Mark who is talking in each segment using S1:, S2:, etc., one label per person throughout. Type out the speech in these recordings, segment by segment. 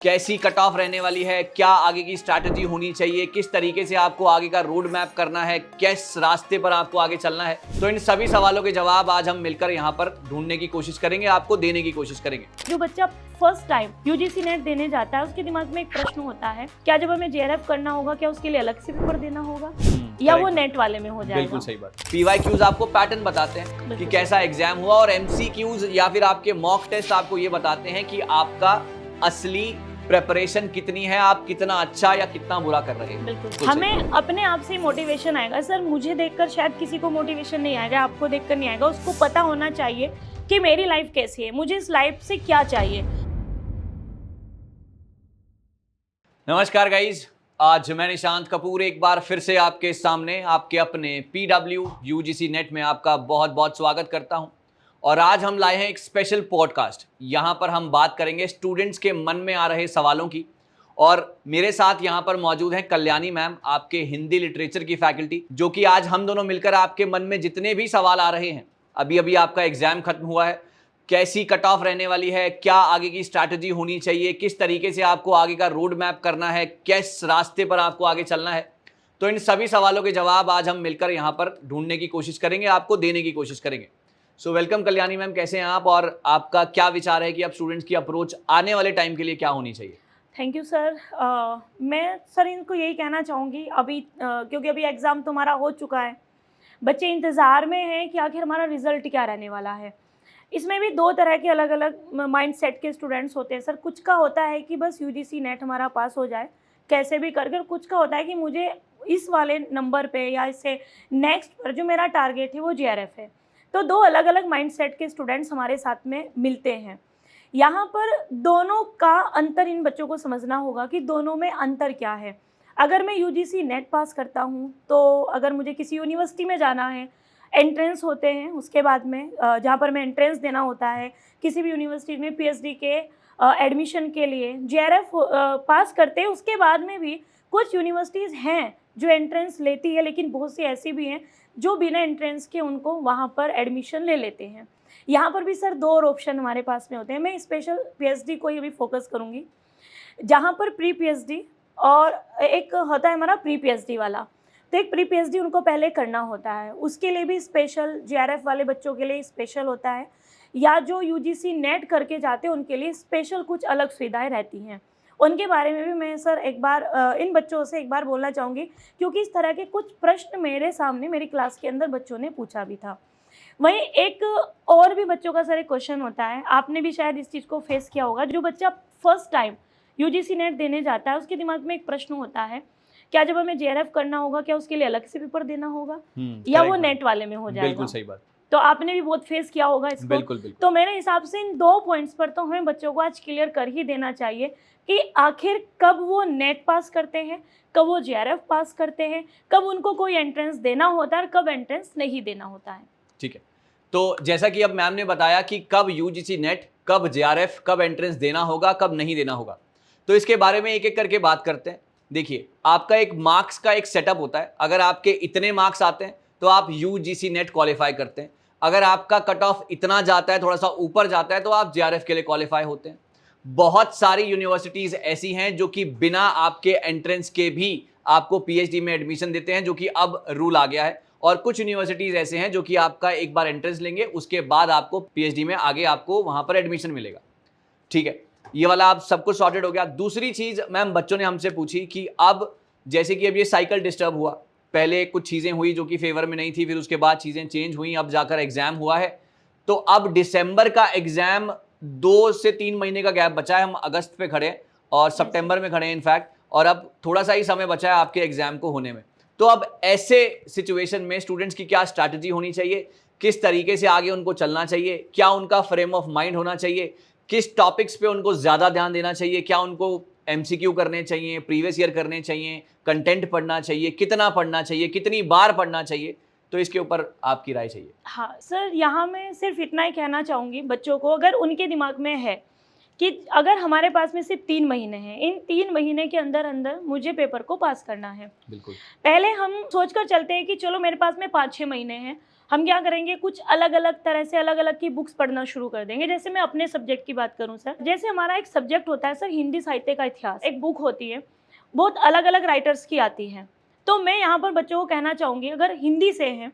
S1: कैसी cut off रहने वाली है, क्या आगे की स्ट्रैटेजी होनी चाहिए, किस तरीके से आपको आगे का रोड मैप करना है, किस रास्ते पर आपको आगे चलना है। तो इन सभी सवालों के जवाब आज हम मिलकर यहाँ पर ढूंढने की कोशिश करेंगे, आपको देने की कोशिश करेंगे।
S2: जो बच्चा फर्स्ट टाइम यूजीसी नेट देने जाता है उसके दिमाग में एक प्रश्न होता है, क्या जब हमें जेआरएफ करना होगा क्या उसके लिए अलग से पेपर देना होगा या वो नेट वाले में हो जाएगा।
S1: बिल्कुल सही बात। पीवाईक्यूज आपको पैटर्न बताते हैं कि कैसा एग्जाम हुआ, और एमसीक्यूज या फिर आपके मॉक टेस्ट आपको ये बताते हैं कि आपका असली प्रेपरेशन कितनी है, आप कितना अच्छा या कितना बुरा कर रहे हैं।
S2: बिल्कुल हमें अपने आप से मोटिवेशन आएगा। सर मुझे देखकर शायद किसी को मोटिवेशन नहीं आएगा, आपको देखकर नहीं आएगा। उसको पता होना चाहिए कि मेरी लाइफ कैसी है, मुझे इस लाइफ से क्या चाहिए।
S1: नमस्कार गाइज, आज मैं निशांत कपूर एक बार फिर से आपके सामने आपके अपने पीडब्ल्यू यूजीसी नेट में आपका बहुत बहुत स्वागत करता हूं। और आज हम लाए हैं एक स्पेशल पॉडकास्ट। यहाँ पर हम बात करेंगे स्टूडेंट्स के मन में आ रहे सवालों की। और मेरे साथ यहाँ पर मौजूद हैं कल्याणी मैम, आपके हिंदी लिटरेचर की फैकल्टी, जो कि आज हम दोनों मिलकर आपके मन में जितने भी सवाल आ रहे हैं, अभी अभी आपका एग्जाम खत्म हुआ है, कैसी कट ऑफ रहने वाली है, क्या आगे की स्ट्रैटेजी होनी चाहिए, किस तरीके से आपको आगे का रोड मैप करना है, किस रास्ते पर आपको आगे चलना है। तो इन सभी सवालों के जवाब आज हम मिलकर यहाँ पर ढूंढने की कोशिश करेंगे, आपको देने की कोशिश करेंगे। सो वेलकम कल्याणी मैम, कैसे हैं आप और आपका क्या विचार है कि अब स्टूडेंट्स की अप्रोच आने वाले टाइम के लिए क्या होनी चाहिए?
S2: Thank you sir. मैं सर इनको यही कहना चाहूँगी अभी क्योंकि अभी एग्ज़ाम तो हमारा हो चुका है, बच्चे इंतज़ार में हैं कि आखिर हमारा रिज़ल्ट क्या रहने वाला है। इसमें भी दो तरह के अलग अलग माइंड सेट के स्टूडेंट्स होते हैं सर। कुछ का होता है कि बस यूजीसी नेट हमारा पास हो जाए कैसे भी कर कर, कुछ का होता है कि मुझे इस वाले नंबर पे या इससे नेक्स्ट पर जो मेरा टारगेट है वो जेआरएफ है। तो दो अलग अलग माइंड सेट के स्टूडेंट्स हमारे साथ में मिलते हैं। यहाँ पर दोनों का अंतर इन बच्चों को समझना होगा कि दोनों में अंतर क्या है। अगर मैं यूजीसी नेट पास करता हूँ तो अगर मुझे किसी यूनिवर्सिटी में जाना है, एंट्रेंस होते हैं, उसके बाद में जहाँ पर मैं एंट्रेंस देना होता है किसी भी यूनिवर्सिटी में पीएचडी के एडमिशन के लिए, जेआरएफ पास करते हैं। उसके बाद में भी कुछ यूनिवर्सिटीज़ हैं जो एंट्रेंस लेती है, लेकिन बहुत सी ऐसी भी हैं जो बिना एंट्रेंस के उनको वहाँ पर एडमिशन ले लेते हैं। यहाँ पर भी सर दो और ऑप्शन हमारे पास में होते हैं। मैं स्पेशल पीएचडी को ही भी फोकस करूँगी, जहाँ पर प्री पीएचडी और एक होता है हमारा प्री पीएचडी वाला। तो एक प्री पीएचडी उनको पहले करना होता है, उसके लिए भी स्पेशल, जेआरएफ वाले बच्चों के लिए स्पेशल होता है, या जो यूजीसी नेट करके जाते हैं उनके लिए स्पेशल कुछ अलग सुविधाएं रहती हैं। उनके बारे में भी मैं सर एक बार इन बच्चों से एक बार बोलना चाहूँगी, क्योंकि इस तरह के कुछ प्रश्न मेरे सामने मेरी क्लास के अंदर बच्चों ने पूछा भी था। वहीं एक और भी बच्चों का सर एक क्वेश्चन होता है, आपने भी शायद इस चीज़ को फेस किया होगा। जो बच्चा फर्स्ट टाइम यूजीसी नेट देने जाता है उसके दिमाग में एक प्रश्न होता है, क्या जब हमें जेआरएफ करना होगा क्या उसके लिए अलग से पेपर देना होगा या वो नेट वाले में हो जाएगा।
S1: बिल्कुल सही बात।
S2: तो आपने भी बहुत फेस किया होगा इसको।
S1: बिल्कुल।
S2: तो मेरे हिसाब से इन दो पॉइंट्स पर तो हमें बच्चों को आज क्लियर कर ही देना चाहिए कि आखिर कब वो नेट पास करते हैं, कब वो जेआरएफ पास करते हैं, कब उनको कोई एंट्रेंस देना होता है और कब एंट्रेंस नहीं देना होता है।
S1: ठीक है, तो जैसा कि अब मैम ने बताया कि कब यूजीसी नेट, कब जेआरएफ, कब एंट्रेंस देना होगा, कब नहीं देना होगा, तो इसके बारे में एक एक करके बात करते हैं। देखिए, आपका एक मार्क्स का एक सेटअप होता है। अगर आपके इतने मार्क्स आते हैं तो आप यूजीसी नेट क्वालिफाई करते हैं। अगर आपका कट ऑफ इतना जाता है, थोड़ा सा ऊपर जाता है, तो आप जेआरएफ के लिए क्वालिफाई होते हैं। बहुत सारी यूनिवर्सिटीज ऐसी हैं जो कि बिना आपके एंट्रेंस के भी आपको पीएचडी में एडमिशन देते हैं, जो कि अब रूल आ गया है। और कुछ यूनिवर्सिटीज ऐसे हैं जो कि आपका एक बार एंट्रेंस लेंगे, उसके बाद आपको पीएचडी में आगे आपको वहां पर एडमिशन मिलेगा। ठीक है, ये वाला आप सब कुछ सॉर्टेड हो गया। दूसरी चीज मैम बच्चों ने हमसे पूछी कि अब जैसे कि अब ये साइकिल डिस्टर्ब हुआ, पहले कुछ चीजें हुई जो कि फेवर में नहीं थी, फिर उसके बाद चीजें चेंज हुई, अब जाकर एग्जाम हुआ है। तो अब दिसंबर का एग्जाम 2 से 3 महीने का गैप बचा है। हम अगस्त पे खड़े हैं और सितंबर में खड़े हैं इनफैक्ट, और अब थोड़ा सा ही समय बचा है आपके एग्जाम को होने में। तो अब ऐसे सिचुएशन में स्टूडेंट्स की क्या स्ट्रैटेजी होनी चाहिए, किस तरीके से आगे उनको चलना चाहिए, क्या उनका फ्रेम ऑफ माइंड होना चाहिए, किस टॉपिक्स पे उनको ज़्यादा ध्यान देना चाहिए, क्या उनको एमसीक्यू करने चाहिए, प्रीवियस ईयर करने चाहिए, कंटेंट पढ़ना चाहिए, कितना पढ़ना चाहिए, कितनी बार पढ़ना चाहिए, तो इसके ऊपर आपकी राय चाहिए।
S2: हाँ सर, यहाँ मैं सिर्फ इतना ही कहना चाहूँगी बच्चों को, अगर उनके दिमाग में है कि अगर हमारे पास में सिर्फ 3 महीने हैं, इन 3 महीने के अंदर अंदर मुझे पेपर को पास करना है।
S1: बिल्कुल।
S2: पहले हम सोचकर चलते हैं कि चलो मेरे पास में 5-6 महीने हैं, हम क्या करेंगे, कुछ अलग अलग तरह से अलग अलग की बुक्स पढ़ना शुरू कर देंगे। जैसे मैं अपने सब्जेक्ट की बात करूं सर, जैसे हमारा एक सब्जेक्ट होता है सर हिंदी साहित्य का इतिहास, एक बुक होती है, बहुत अलग अलग राइटर्स की आती है। तो मैं यहाँ पर बच्चों को कहना चाहूँगी, अगर हिंदी से हैं,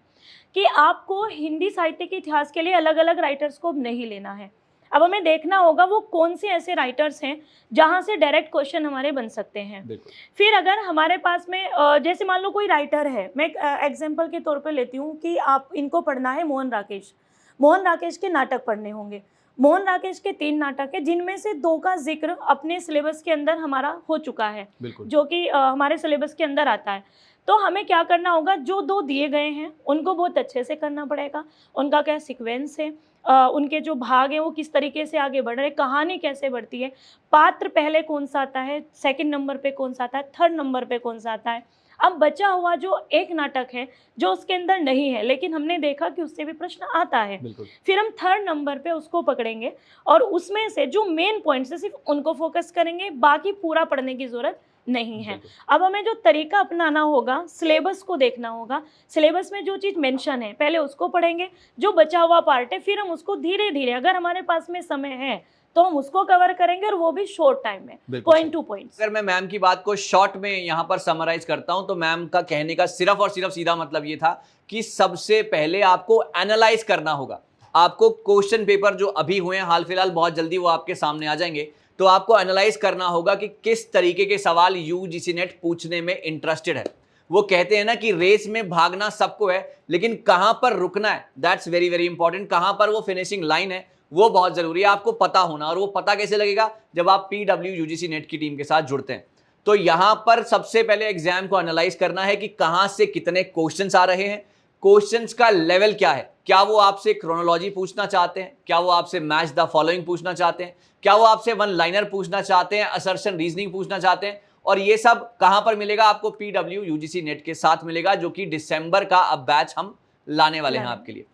S2: कि आपको हिंदी साहित्य के इतिहास के लिए अलग अलग राइटर्स को नहीं लेना है। अब हमें देखना होगा वो कौन से ऐसे राइटर्स हैं जहाँ से डायरेक्ट क्वेश्चन हमारे बन सकते हैं। फिर अगर हमारे पास में जैसे मान लो कोई राइटर है, मैं एग्जांपल के तौर पे लेती हूँ कि आप इनको पढ़ना है मोहन राकेश, मोहन राकेश के नाटक पढ़ने होंगे। मोहन राकेश के 3 नाटक है, जिनमें से 2 का जिक्र अपने सिलेबस के अंदर हमारा हो चुका है, जो कि हमारे सिलेबस के अंदर आता है। तो हमें क्या करना होगा, जो 2 दिए गए हैं उनको बहुत अच्छे से करना पड़ेगा, उनका क्या सीक्वेंस है, उनके जो भाग हैं वो किस तरीके से आगे बढ़ रहे हैं, कहानी कैसे बढ़ती है, पात्र पहले कौन सा आता है, सेकंड नंबर पे कौन सा आता है, थर्ड नंबर पे कौन सा आता है। अब बचा हुआ जो एक नाटक है जो उसके अंदर नहीं है, लेकिन हमने देखा कि उससे भी प्रश्न आता है, फिर हम थर्ड नंबर पे उसको पकड़ेंगे और उसमें से जो मेन पॉइंट्स है सिर्फ उनको फोकस करेंगे, बाकी पूरा पढ़ने की जरूरत नहीं है। अब हमें जो तरीका अपनाना होगा, सिलेबस को देखना होगा, सिलेबस में जो चीज़ मेंशन है पहले उसको पढ़ेंगे, जो बचा हुआ पार्ट है फिर हम उसको धीरे धीरे, अगर हमारे पास में समय है तो हम उसको कवर करेंगे, और वो भी शॉर्ट टाइम में, पॉइंट टू पॉइंट।
S1: अगर मैं मैम की बात को शॉर्ट में यहाँ पर समराइज करता हूँ, तो मैम का कहने का सिर्फ और सिर्फ सीधा मतलब ये था कि सबसे पहले आपको एनालाइज करना होगा। आपको क्वेश्चन पेपर जो अभी हुए हैं हाल फिलहाल, बहुत जल्दी वो आपके सामने आ जाएंगे, तो आपको एनालाइज करना होगा कि किस तरीके के सवाल यूजीसी नेट पूछने में इंटरेस्टेड है। वो कहते हैं ना कि रेस में भागना सबको है, लेकिन कहां पर रुकना है, दैट्स वेरी वेरी इंपॉर्टेंट। कहां पर वो फिनिशिंग लाइन है वो बहुत जरूरी है आपको पता होना। और वो पता कैसे लगेगा, जब आप पीडब्ल्यू यूजीसी नेट की टीम के साथ जुड़ते हैं। तो यहां पर सबसे पहले एग्जाम को एनालाइज करना है कि कहां से कितने क्वेश्चंस आ रहे हैं, क्वेश्चंस का लेवल क्या है, क्या वो आपसे क्रोनोलॉजी पूछना चाहते हैं, क्या वो आपसे मैच द फॉलोइंग पूछना चाहते हैं, क्या वो आपसे वन लाइनर पूछना चाहते हैं, असर्शन रीजनिंग पूछना चाहते हैं। और ये सब कहां पर मिलेगा आपको, पीडब्ल्यू यूजीसी नेट के साथ मिलेगा, जो कि दिसंबर का अब बैच हम लाने वाले हैं आपके लिए।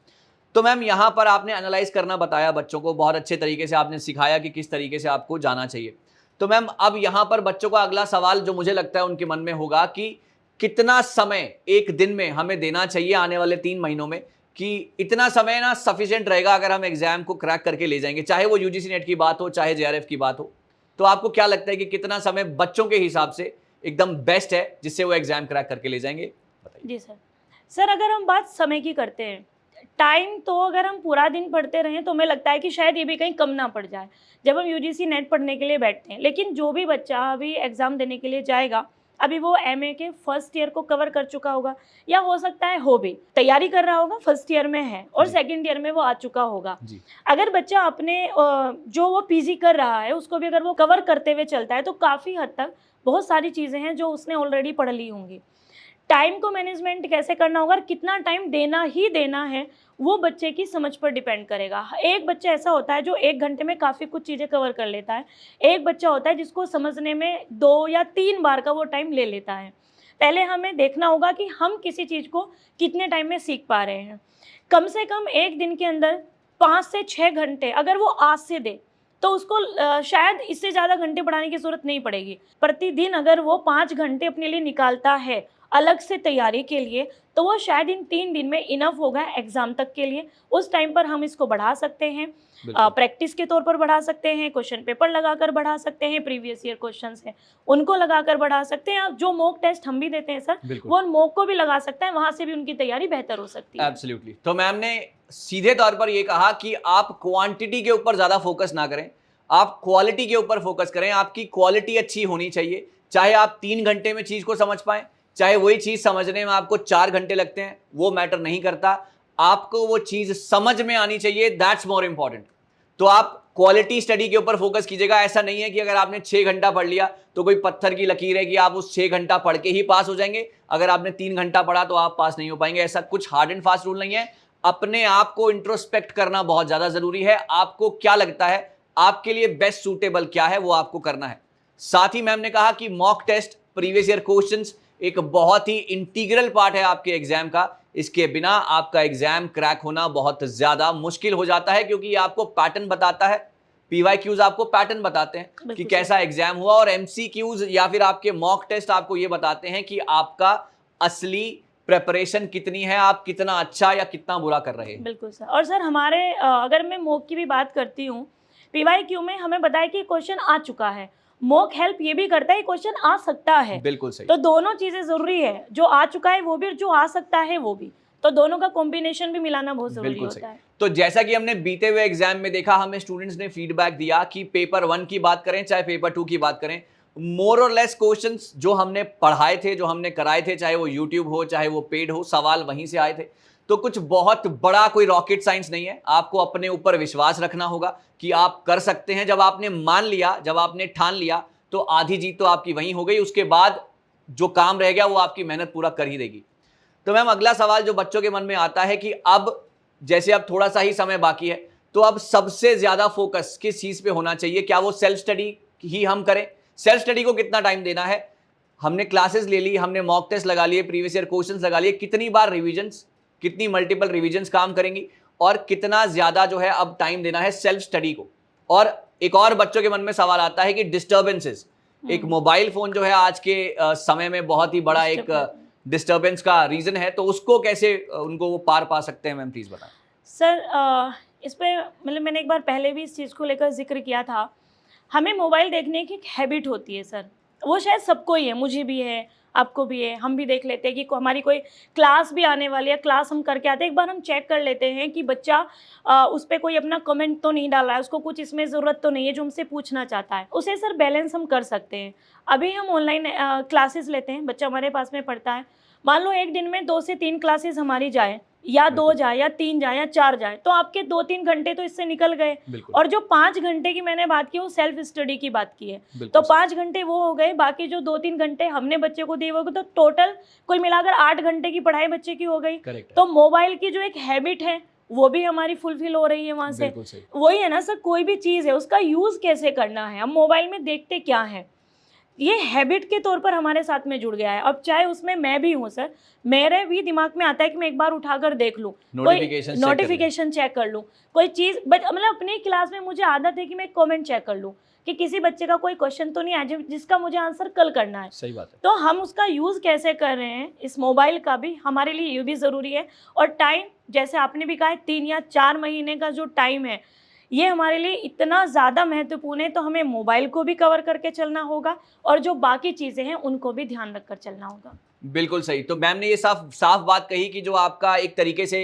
S1: तो मैम यहां पर आपने एनालाइज करना बताया बच्चों को, बहुत अच्छे तरीके से आपने सिखाया कि किस तरीके से आपको जाना चाहिए। तो मैम अब यहां पर बच्चों का अगला सवाल जो मुझे लगता है उनके मन में होगा कि कितना समय एक दिन में हमें देना चाहिए आने वाले 3 महीनों में, कि इतना समय ना सफिशिएंट रहेगा अगर हम एग्जाम को क्रैक करके ले जाएंगे, चाहे वो यूजीसी नेट की बात हो चाहे जेआरएफ की बात हो। तो आपको क्या लगता है कि कितना समय बच्चों के हिसाब से एकदम बेस्ट है जिससे वो एग्जाम क्रैक करके ले जाएंगे, बताइए।
S2: जी सर, अगर हम बात समय की करते हैं, टाइम तो अगर हम पूरा दिन पढ़ते रहें तो हमें लगता है कि शायद ये भी कहीं कम ना पड़ जाए जब हम यूजीसी नेट पढ़ने के लिए बैठते हैं। लेकिन जो भी बच्चा अभी एग्ज़ाम देने के लिए जाएगा, अभी वो एमए के फर्स्ट ईयर को कवर कर चुका होगा, या हो सकता है हो भी तैयारी कर रहा होगा, फर्स्ट ईयर में है और सेकंड ईयर में वो आ चुका होगा। अगर बच्चा अपने जो वो पीजी कर रहा है उसको भी अगर वो कवर करते हुए चलता है तो काफ़ी हद तक बहुत सारी चीज़ें हैं जो उसने ऑलरेडी पढ़ ली होंगी। टाइम को मैनेजमेंट कैसे करना होगा और कितना टाइम देना ही देना है, वो बच्चे की समझ पर डिपेंड करेगा। एक बच्चा ऐसा होता है जो 1 घंटे में काफ़ी कुछ चीज़ें कवर कर लेता है, एक बच्चा होता है जिसको समझने में 2 या 3 बार का वो टाइम ले लेता है। पहले हमें देखना होगा कि हम किसी चीज़ को कितने टाइम में सीख पा रहे हैं। कम से कम एक दिन के अंदर 5 से 6 घंटे अगर वो आज से दे तो उसको शायद इससे ज़्यादा घंटे पढ़ाने की ज़रूरत नहीं पड़ेगी। प्रतिदिन अगर वो 5 घंटे अपने लिए निकालता है अलग से तैयारी के लिए, तो वो शायद इन 3 दिन में इनफ होगा एग्जाम तक के लिए। उस टाइम पर हम इसको बढ़ा सकते हैं, प्रैक्टिस के तौर पर बढ़ा सकते हैं, क्वेश्चन पेपर लगाकर बढ़ा सकते हैं, प्रीवियस ईयर क्वेश्चंस हैं उनको लगाकर बढ़ा सकते हैं। जो मॉक टेस्ट हम भी देते हैं सर, वो उन मॉक को भी लगा सकते हैं, वहां से भी उनकी तैयारी बेहतर हो सकती है।
S1: एब्सोल्युटली। तो मैम ने सीधे तौर पर ये कहा कि आप क्वांटिटी के ऊपर ज्यादा फोकस ना करें, आप क्वालिटी के ऊपर फोकस करें। आपकी क्वालिटी अच्छी होनी चाहिए, चाहे आप 3 घंटे में चीज को समझ पाएं, चाहे वही चीज समझने में आपको 4 घंटे लगते हैं, वो मैटर नहीं करता। आपको वो चीज समझ में आनी चाहिए, दैट्स मोर इंपॉर्टेंट। तो आप क्वालिटी स्टडी के ऊपर फोकस कीजिएगा। ऐसा नहीं है कि अगर आपने 6 घंटा पढ़ लिया तो कोई पत्थर की लकीर है कि आप उस 6 घंटा पढ़ के ही पास हो जाएंगे, अगर आपने 3 घंटा पढ़ा तो आप पास नहीं हो पाएंगे। ऐसा कुछ हार्ड एंड फास्ट रूल नहीं है। अपने आप को इंट्रोस्पेक्ट करना बहुत ज्यादा जरूरी है। आपको क्या लगता है, आपके लिए बेस्ट सूटेबल क्या है, वो आपको करना है। साथ ही मैम ने कहा कि mock test, previous year questions एक बहुत ही इंटीग्रल पार्ट है आपके एग्जाम का। इसके बिना आपका एग्जाम क्रैक होना बहुत ज्यादा मुश्किल हो जाता है, क्योंकि ये आपको पैटर्न बताता है। पीवाईक्यूज आपको पैटर्न बताते हैं कि कैसा एग्जाम हुआ, और एमसीक्यूज या फिर आपके मॉक टेस्ट आपको ये बताते हैं कि आपका असली प्रेपरेशन कितनी है, आप कितना अच्छा या कितना बुरा कर रहे हैं।
S2: बिल्कुल सर। और सर हमारे अगर मैं मॉक की भी बात करती हूँ, पीवाईक्यू में हमें बताया कि क्वेश्चन आ चुका है, मॉक हेल्प ये भी करता है क्वेश्चन आ सकता है।
S1: बिल्कुल सही।
S2: तो दोनों चीजें जरूरी है, जो आ चुका है वो भी और जो आ सकता है वो भी, तो दोनों का कॉम्बिनेशन भी मिलाना बहुत जरूरी
S1: बिल्कुल
S2: होता
S1: सही।
S2: है।
S1: तो जैसा कि हमने बीते हुए एग्जाम में देखा, हमें स्टूडेंट्स ने फीडबैक दिया कि पेपर 1 की बात करें चाहे पेपर 2 की बात करें, मोर और लेस क्वेश्चंस जो हमने पढ़ाए थे, जो हमने कराए थे, चाहे वो यूट्यूब हो चाहे वो पेड हो, सवाल वहीं से आए थे। तो कुछ बहुत बड़ा कोई रॉकेट साइंस नहीं है, आपको अपने ऊपर विश्वास रखना होगा कि आप कर सकते हैं। जब आपने मान लिया, जब आपने ठान लिया, तो आधी जीत तो आपकी वहीं हो गई। उसके बाद जो काम रह गया वो आपकी मेहनत पूरा कर ही देगी। तो मैम अगला सवाल जो बच्चों के मन में आता है कि अब जैसे अब थोड़ा सा ही समय बाकी है, तो अब सबसे ज्यादा फोकस किस चीज पे होना चाहिए? क्या वो सेल्फ स्टडी ही हम करें? सेल्फ स्टडी को कितना टाइम देना है? हमने क्लासेस ले ली, हमने मॉक टेस्ट लगा लिए, प्रीवियस ईयर क्वेश्चंस लगा लिए, कितनी बार रिविजन्स, कितनी मल्टीपल रिविजन्स काम करेंगी, और कितना ज्यादा जो है अब टाइम देना है सेल्फ स्टडी को? और एक और बच्चों के मन में सवाल आता है कि डिस्टर्बेंसेस, एक मोबाइल फोन जो है आज के समय में बहुत ही बड़ा एक डिस्टर्बेंस का रीजन है, तो उसको कैसे उनको वो पार पा सकते हैं? मैम प्लीज बताएं।
S2: सर इस पे मतलब मैंने एक बार पहले भी इस चीज़ को लेकर जिक्र किया था, हमें मोबाइल देखने की एक हैबिट होती है सर, वो शायद सबको ही है, मुझे भी है, आपको भी है। हम भी देख लेते हैं कि हमारी कोई क्लास भी आने वाली है, क्लास हम करके आते हैं, एक बार हम चेक कर लेते हैं कि बच्चा उस पर कोई अपना कमेंट तो नहीं डाल रहा है, उसको कुछ इसमें ज़रूरत तो नहीं है जो हमसे पूछना चाहता है, उसे सर बैलेंस हम कर सकते हैं। अभी हम ऑनलाइन क्लासेस लेते हैं, बच्चा हमारे पास में पढ़ता है, मान लो एक दिन में 2 से 3 क्लासेस हमारी जाए, या 2 जाए या 3 जाए या 4 जाए, तो आपके 2-3 घंटे तो इससे निकल गए। और जो 5 घंटे की मैंने बात की वो सेल्फ स्टडी की बात की है, तो 5 घंटे वो हो गए, बाकी जो 2-3 घंटे हमने बच्चे को दिए वो, तो टोटल कुल मिलाकर 8 घंटे की पढ़ाई बच्चे की हो गई। तो मोबाइल की जो एक हैबिट है वो भी हमारी फुलफिल हो रही है वहां से। वही है ना सर, कोई भी चीज़ है उसका यूज़ कैसे करना है, हम मोबाइल में देखते क्या है, ये हैबिट के तौर पर हमारे साथ में जुड़ गया है। अब चाहे उसमें मैं भी हूँ सर, मेरे भी दिमाग में आता है कि मैं एक बार उठाकर देख लूँ, नोटिफिकेशन चेक कर लूँ, कोई चीज़ मतलब अपनी क्लास में मुझे आदत है कि मैं कमेंट चेक कर लूँ कि किसी बच्चे का कोई क्वेश्चन तो नहीं आया जिसका मुझे आंसर कल करना है।
S1: सही बात है।
S2: तो हम उसका यूज़ कैसे कर रहे हैं, इस मोबाइल का भी हमारे लिए ये भी ज़रूरी है। और टाइम, जैसे आपने भी कहा है 3 या 4 महीने का जो टाइम है ये हमारे लिए इतना ज़्यादा महत्वपूर्ण है, तो हमें मोबाइल को भी कवर करके चलना होगा और जो बाकी चीज़ें हैं उनको भी ध्यान रखकर चलना होगा।
S1: बिल्कुल सही। तो मैम ने ये साफ बात कही कि जो आपका एक तरीके से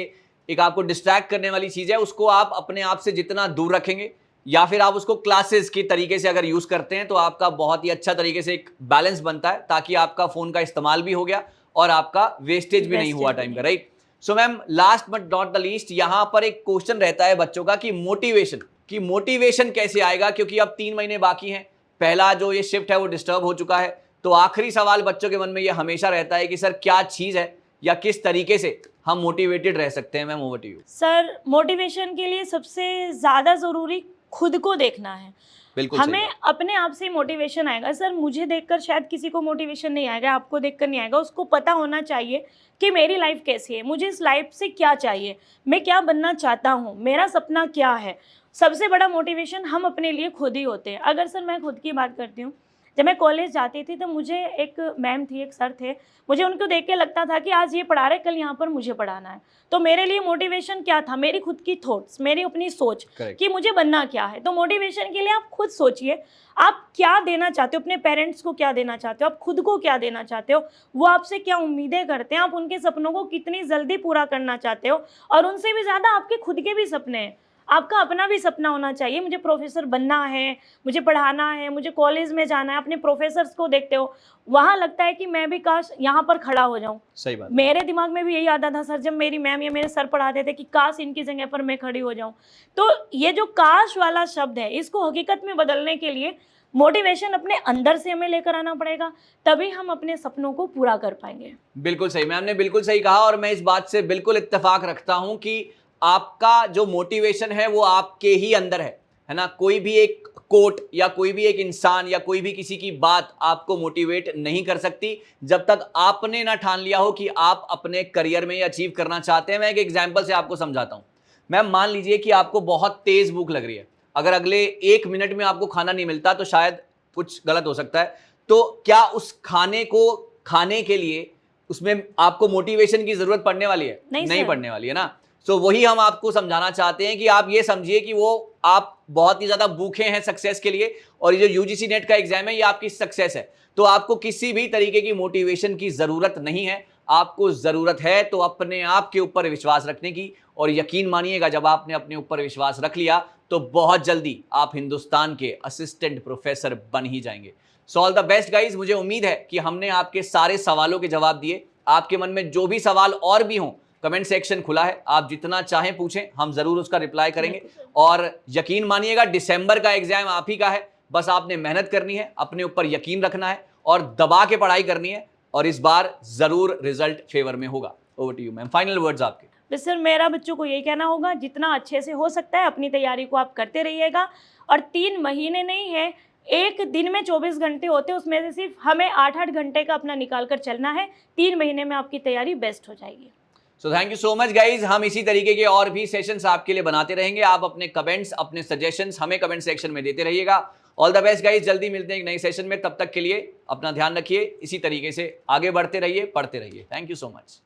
S1: एक आपको डिस्ट्रैक्ट करने वाली चीज़ है उसको आप अपने आप से जितना दूर रखेंगे, या फिर आप उसको क्लासेस की तरीके से अगर यूज़ करते हैं, तो आपका बहुत ही अच्छा तरीके से एक बैलेंस बनता है, ताकि आपका फ़ोन का इस्तेमाल भी हो गया और आपका वेस्टेज भी नहीं हुआ टाइम का, right? So ma'am last but not the least, यहाँ पर एक क्वेश्चन रहता है बच्चों का कि मोटिवेशन कैसे आएगा, क्योंकि अब 3 महीने बाकी हैं, पहला जो ये शिफ्ट है वो डिस्टर्ब हो चुका है। तो आखिरी सवाल बच्चों के मन में ये हमेशा रहता है कि सर क्या चीज़ है या किस तरीके से हम मोटिवेटेड रह सकते हैं? Ma'am over to you.
S2: Sir motivation के लिए सबसे ज़्यादा ज़रूरी खुद को देखना है।
S1: बिल्कुल
S2: हमें अपने आप से मोटिवेशन आएगा सर, मुझे देखकर शायद किसी को मोटिवेशन नहीं आएगा, आपको देखकर नहीं आएगा। उसको पता होना चाहिए कि मेरी लाइफ कैसी है, मुझे इस लाइफ से क्या चाहिए, मैं क्या बनना चाहता हूँ, मेरा सपना क्या है। सबसे बड़ा मोटिवेशन हम अपने लिए खुद ही होते हैं। अगर सर मैं खुद की बात करती हूँ, जब मैं कॉलेज जाती थी तो मुझे एक मैम थी, एक सर थे, मुझे उनको देख के लगता था कि आज ये पढ़ा रहे, कल यहाँ पर मुझे पढ़ाना है। तो मेरे लिए मोटिवेशन क्या था, मेरी खुद की थॉट्स, मेरी अपनी सोच कि मुझे बनना क्या है। तो मोटिवेशन के लिए आप खुद सोचिए, आप क्या देना चाहते हो, अपने पेरेंट्स को क्या देना चाहते हो, आप खुद को क्या देना चाहते हो, वो आपसे क्या उम्मीदें करते हैं, आप उनके सपनों को कितनी जल्दी पूरा करना चाहते हो। और उनसे भी ज़्यादा आपके खुद के भी सपने हैं, आपका अपना भी सपना होना चाहिए। मुझे प्रोफेसर बनना है, मुझे पढ़ाना है, मुझे कॉलेज में जाना है। अपने प्रोफेसर्स को देखते हो, वहाँ लगता है कि मैं भी काश यहाँ पर खड़ा हो जाऊँ।
S1: सही बात।
S2: मेरे दिमाग में भी यही आता था सर, जब मेरी मैम या मेरे सर पढ़ाते थे कि काश इनकी जगह पर मैं खड़ी हो जाऊँ। तो ये जो काश वाला शब्द है, इसको हकीकत में बदलने के लिए मोटिवेशन अपने अंदर से हमें लेकर आना पड़ेगा, तभी हम अपने सपनों को पूरा कर पाएंगे। बिल्कुल
S1: सही, मैम ने बिल्कुल सही कहा, और मैं इस बात से बिल्कुल इत्तेफाक रखता हूँ कि आपका जो मोटिवेशन है वो आपके ही अंदर है ना। कोई भी एक कोट या कोई भी एक इंसान या कोई भी किसी की बात आपको मोटिवेट नहीं कर सकती जब तक आपने ना ठान लिया हो कि आप अपने करियर में अचीव करना चाहते हैं। मैं एक एग्जांपल से आपको समझाता हूं। मैम मान लीजिए कि आपको बहुत तेज भूख लग रही है, अगर अगले 1 मिनट में आपको खाना नहीं मिलता तो शायद कुछ गलत हो सकता है। तो क्या उस खाने को खाने के लिए उसमें आपको मोटिवेशन की जरूरत पड़ने वाली है?
S2: नहीं
S1: नहीं
S2: सर।
S1: पड़ने वाली है ना। सो वही हम आपको समझाना चाहते हैं कि आप ये समझिए कि वो आप बहुत ही ज्यादा भूखे हैं सक्सेस के लिए, और ये जो यूजीसी नेट का एग्जाम है ये आपकी सक्सेस है। तो आपको किसी भी तरीके की मोटिवेशन की जरूरत नहीं है। आपको जरूरत है तो अपने आप के ऊपर विश्वास रखने की, और यकीन मानिएगा जब आपने अपने ऊपर विश्वास रख लिया तो बहुत जल्दी आप हिंदुस्तान के असिस्टेंट प्रोफेसर बन ही जाएंगे। So all the best guys. मुझे उम्मीद है कि हमने आपके सारे सवालों के जवाब दिए। आपके मन में जो भी सवाल और भी हों, कमेंट सेक्शन खुला है, आप जितना चाहें पूछें, हम जरूर उसका रिप्लाई करेंगे। और यकीन मानिएगा दिसंबर का एग्जाम आप ही का है, बस आपने मेहनत करनी है, अपने ऊपर यकीन रखना है और दबा के पढ़ाई करनी है, और इस बार जरूर रिजल्ट फेवर में होगा। Over to you ma'am, final words आपके।
S2: बस सर मेरा बच्चों को यही कहना होगा, जितना अच्छे से हो सकता है अपनी तैयारी को आप करते रहिएगा। और 3 महीने नहीं है, एक दिन में 24 घंटे होते हैं, उसमें से सिर्फ हमें 8-8 घंटे का अपना निकाल कर चलना है। 3 महीने में आपकी तैयारी बेस्ट हो जाएगी।
S1: So thank you so much guys. हम इसी तरीके के और भी सेशंस आपके लिए बनाते रहेंगे। आप अपने कमेंट्स, अपने सजेशंस हमें कमेंट सेक्शन में देते रहिएगा। ऑल द बेस्ट गाइज, जल्दी मिलते हैं एक नई सेशन में। तब तक के लिए अपना ध्यान रखिए, इसी तरीके से आगे बढ़ते रहिए, पढ़ते रहिए। Thank you so much.